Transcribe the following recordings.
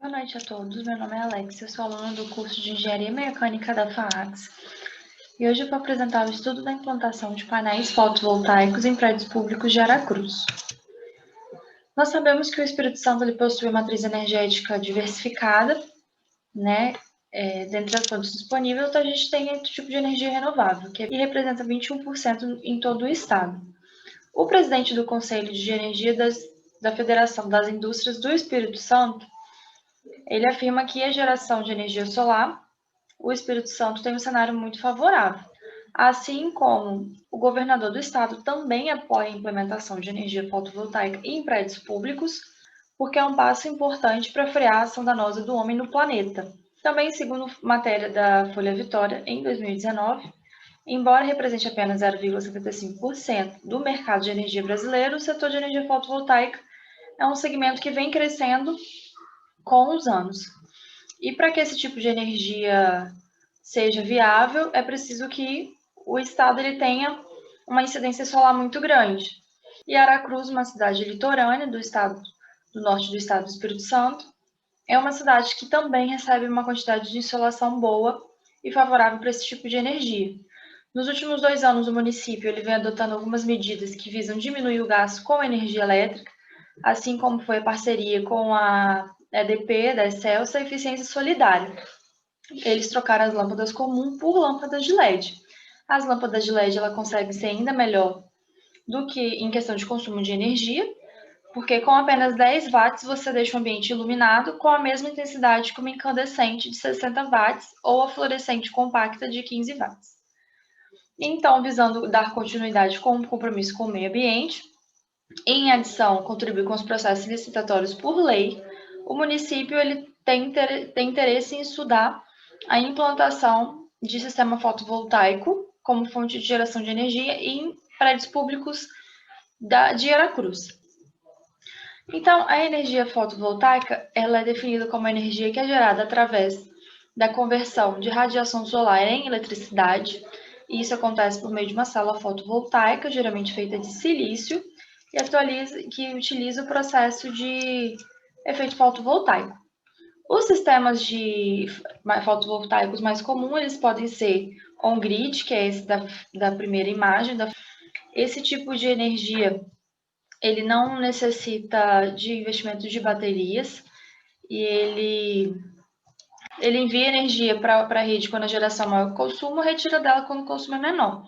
Boa noite a todos, meu nome é Alex, eu sou aluna do curso de Engenharia Mecânica da FAACS e hoje eu vou apresentar o estudo da implantação de painéis fotovoltaicos em prédios públicos de Aracruz. Nós sabemos que o Espírito Santo ele possui uma matriz energética diversificada, dentre as fontes disponíveis, a gente tem esse tipo de energia renovável, que representa 21% em todo o estado. O presidente do Conselho de Energia da Federação das Indústrias do Espírito Santo, ele afirma que a geração de energia solar, o Espírito Santo tem um cenário muito favorável, assim como o governador do estado também apoia a implementação de energia fotovoltaica em prédios públicos, porque é um passo importante para frear a ação danosa do homem no planeta. Também, segundo matéria da Folha Vitória, em 2019, embora represente apenas 0,75% do mercado de energia brasileiro, o setor de energia fotovoltaica é um segmento que vem crescendo com os anos. E para que esse tipo de energia seja viável, é preciso que o estado ele tenha uma incidência solar muito grande. E Aracruz, uma cidade litorânea do norte do estado do Espírito Santo, é uma cidade que também recebe uma quantidade de insolação boa e favorável para esse tipo de energia. Nos últimos 2 anos, o município ele vem adotando algumas medidas que visam diminuir o gasto com energia elétrica, assim como foi a parceria com a EDP, da Excelsa, Eficiência Solidária. Eles trocaram as lâmpadas comuns por lâmpadas de LED. As lâmpadas de LED ela conseguem ser ainda melhor do que em questão de consumo de energia, porque com apenas 10 watts você deixa o ambiente iluminado com a mesma intensidade que uma incandescente de 60 watts ou a fluorescente compacta de 15 watts. Então, visando dar continuidade com o compromisso com o meio ambiente, em adição, contribuir com os processos licitatórios por lei, o município ele tem interesse em estudar a implantação de sistema fotovoltaico como fonte de geração de energia em prédios públicos de Aracruz. Então, a energia fotovoltaica ela é definida como a energia que é gerada através da conversão de radiação solar em eletricidade, e isso acontece por meio de uma célula fotovoltaica, geralmente feita de silício, que utiliza o processo de efeito fotovoltaico. Os sistemas de fotovoltaicos mais comuns, eles podem ser on-grid, que é esse da primeira imagem. Esse tipo de energia, ele não necessita de investimento de baterias e ele envia energia para a rede quando a geração é maior que o consumo, retira dela quando o consumo é menor.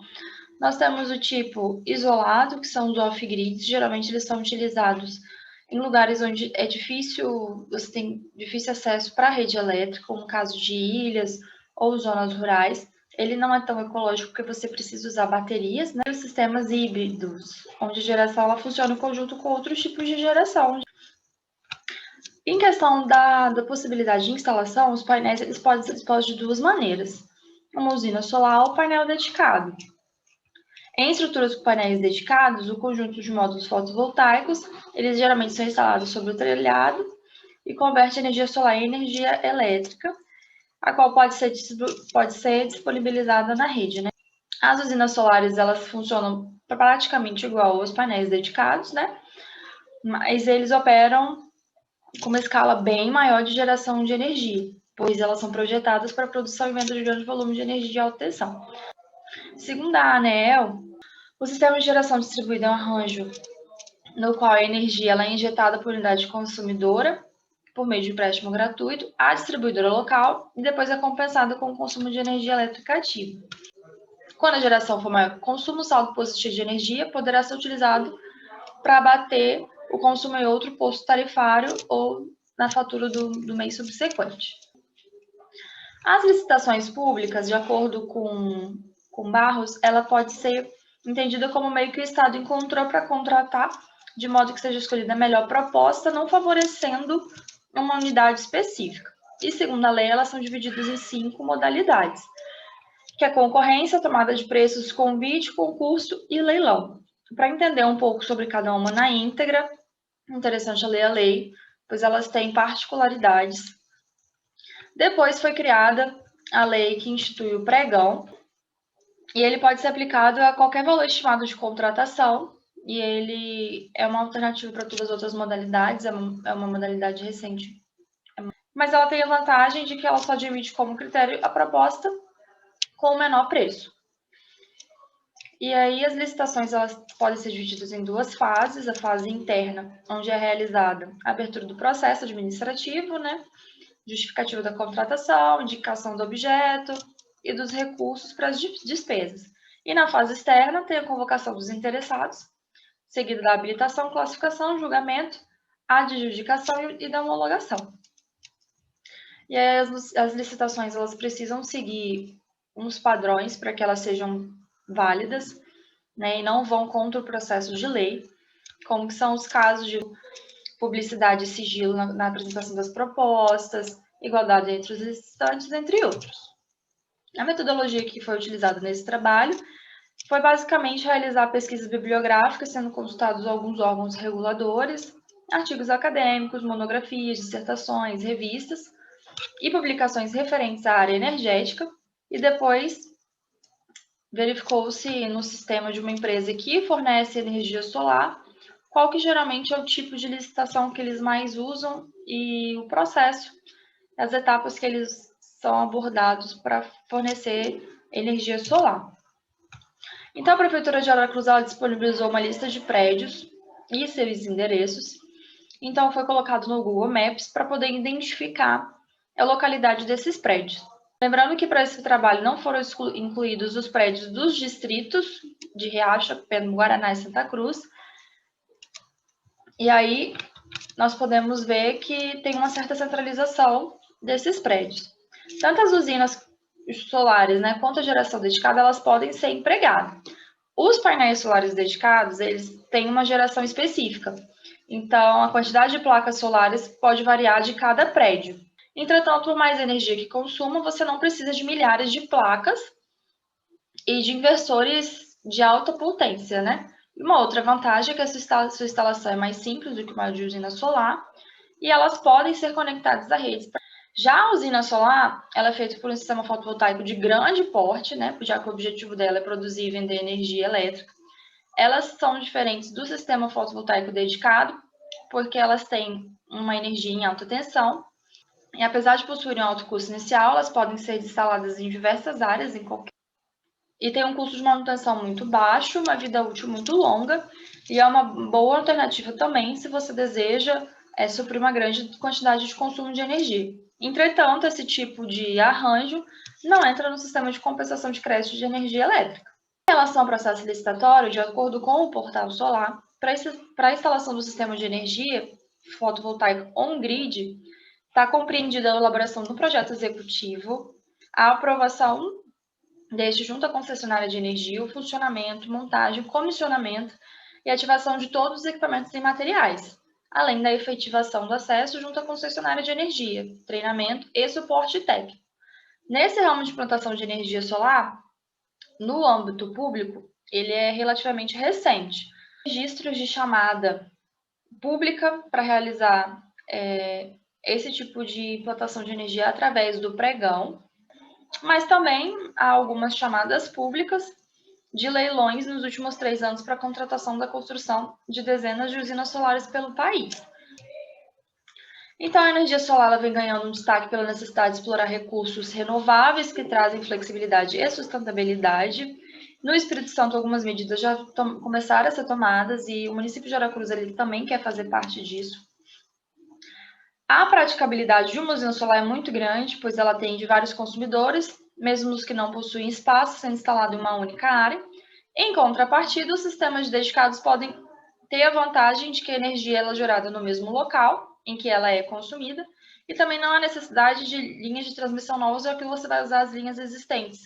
Nós temos o tipo isolado, que são os off-grids, geralmente eles são utilizados em lugares onde é difícil, você tem difícil acesso para a rede elétrica, como no caso de ilhas ou zonas rurais. Ele não é tão ecológico porque você precisa usar baterias, né? E os sistemas híbridos, onde a geração ela funciona em conjunto com outros tipos de geração. Em questão da possibilidade de instalação, os painéis eles podem ser dispostos de duas maneiras: uma usina solar ou painel dedicado. Em estruturas com painéis dedicados, o conjunto de módulos fotovoltaicos, eles geralmente são instalados sobre o telhado e converte energia solar em energia elétrica, a qual pode ser disponibilizada na rede, né? As usinas solares, elas funcionam praticamente igual aos painéis dedicados, né? Mas eles operam com uma escala bem maior de geração de energia, pois elas são projetadas para a produção e venda de grande volume de energia de alta tensão. Segundo a ANEEL, o sistema de geração distribuído é um arranjo no qual a energia ela é injetada por unidade consumidora, por meio de empréstimo gratuito, à distribuidora local e depois é compensada com o consumo de energia elétrica ativa. Quando a geração for maior que o consumo, o saldo positivo de energia poderá ser utilizado para abater o consumo em outro posto tarifário ou na fatura do mês subsequente. As licitações públicas, de acordo com Barros, ela pode ser entendida como meio que o Estado encontrou para contratar, de modo que seja escolhida a melhor proposta, não favorecendo uma unidade específica. E, segundo a lei, elas são divididas em 5 modalidades, que é concorrência, tomada de preços, convite, concurso e leilão. Para entender um pouco sobre cada uma na íntegra, é interessante ler a lei, pois elas têm particularidades. Depois foi criada a lei que institui o pregão, e ele pode ser aplicado a qualquer valor estimado de contratação, e ele é uma alternativa para todas as outras modalidades, é uma modalidade recente. mas ela tem a vantagem de que ela só admite como critério a proposta com o menor preço. E aí as licitações elas podem ser divididas em duas fases: a fase interna, onde é realizada a abertura do processo administrativo, né? Justificativa da contratação, indicação do objeto e dos recursos para as despesas. E na fase externa tem a convocação dos interessados, seguida da habilitação, classificação, julgamento, adjudicação e da homologação. E aí as licitações elas precisam seguir uns padrões para que elas sejam válidas, né, e não vão contra o processo de lei, como que são os casos de publicidade e sigilo na apresentação das propostas, igualdade entre os licitantes, entre outros. A metodologia que foi utilizada nesse trabalho foi basicamente realizar pesquisas bibliográficas, sendo consultados alguns órgãos reguladores, artigos acadêmicos, monografias, dissertações, revistas e publicações referentes à área energética, e depois verificou-se no sistema de uma empresa que fornece energia solar qual que geralmente é o tipo de licitação que eles mais usam e o processo, as etapas que eles são abordados para fornecer energia solar. Então, a Prefeitura de Aracruz disponibilizou uma lista de prédios e seus endereços. Então, foi colocado no Google Maps para poder identificar a localidade desses prédios. Lembrando que para esse trabalho não foram incluídos os prédios dos distritos de Riacho, Pedro Guaraná e Santa Cruz. E aí, nós podemos ver que tem uma certa centralização desses prédios. Tanto as usinas solares, né, quanto a geração dedicada, elas podem ser empregadas. Os painéis solares dedicados, eles têm uma geração específica. Então, a quantidade de placas solares pode variar de cada prédio. Entretanto, por mais energia que consuma, você não precisa de milhares de placas e de inversores de alta potência, né? E uma outra vantagem é que a sua instalação é mais simples do que uma de usina solar e elas podem ser conectadas à rede. Já a usina solar, ela é feita por um sistema fotovoltaico de grande porte, né? Já que o objetivo dela é produzir e vender energia elétrica. Elas são diferentes do sistema fotovoltaico dedicado, porque elas têm uma energia em alta tensão. E apesar de possuírem um alto custo inicial, elas podem ser instaladas em diversas áreas, e tem um custo de manutenção muito baixo, uma vida útil muito longa, e é uma boa alternativa também se você deseja suprir uma grande quantidade de consumo de energia. Entretanto, esse tipo de arranjo não entra no sistema de compensação de crédito de energia elétrica. Em relação ao processo licitatório, de acordo com o portal solar, para a instalação do sistema de energia fotovoltaico on-grid, está compreendida a elaboração do projeto executivo, a aprovação deste junto à concessionária de energia, o funcionamento, montagem, comissionamento e ativação de todos os equipamentos e materiais, além da efetivação do acesso junto à concessionária de energia, treinamento e suporte técnico. Nesse ramo de implantação de energia solar, no âmbito público, ele é relativamente recente. Registros de chamada pública para realizar esse tipo de implantação de energia através do pregão, mas também há algumas chamadas públicas de leilões nos últimos 3 anos para a contratação da construção de dezenas de usinas solares pelo país. Então, a energia solar ela vem ganhando um destaque pela necessidade de explorar recursos renováveis que trazem flexibilidade e sustentabilidade. No Espírito Santo, algumas medidas já começaram a ser tomadas e o município de Aracruz ele também quer fazer parte disso. A praticabilidade de uma usina solar é muito grande, pois ela atende vários consumidores, mesmo os que não possuem espaço, sendo instalado em uma única área. Em contrapartida, os sistemas dedicados podem ter a vantagem de que a energia é gerada no mesmo local em que ela é consumida, e também não há necessidade de linhas de transmissão novas, já que você vai usar as linhas existentes.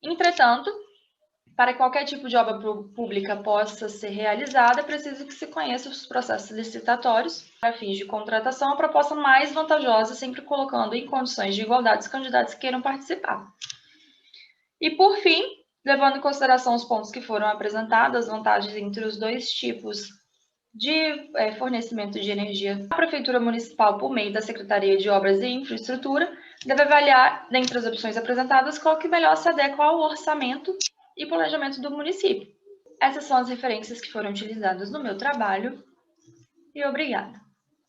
Entretanto, para que qualquer tipo de obra pública possa ser realizada, é preciso que se conheça os processos licitatórios para fins de contratação, a proposta mais vantajosa, sempre colocando em condições de igualdade os candidatos que queiram participar. E, por fim, levando em consideração os pontos que foram apresentados, as vantagens entre os dois tipos de fornecimento de energia, a Prefeitura Municipal, por meio da Secretaria de Obras e Infraestrutura, deve avaliar, dentre as opções apresentadas, qual que melhor se adequa ao orçamento e planejamento do município. Essas são as referências que foram utilizadas no meu trabalho, e obrigada.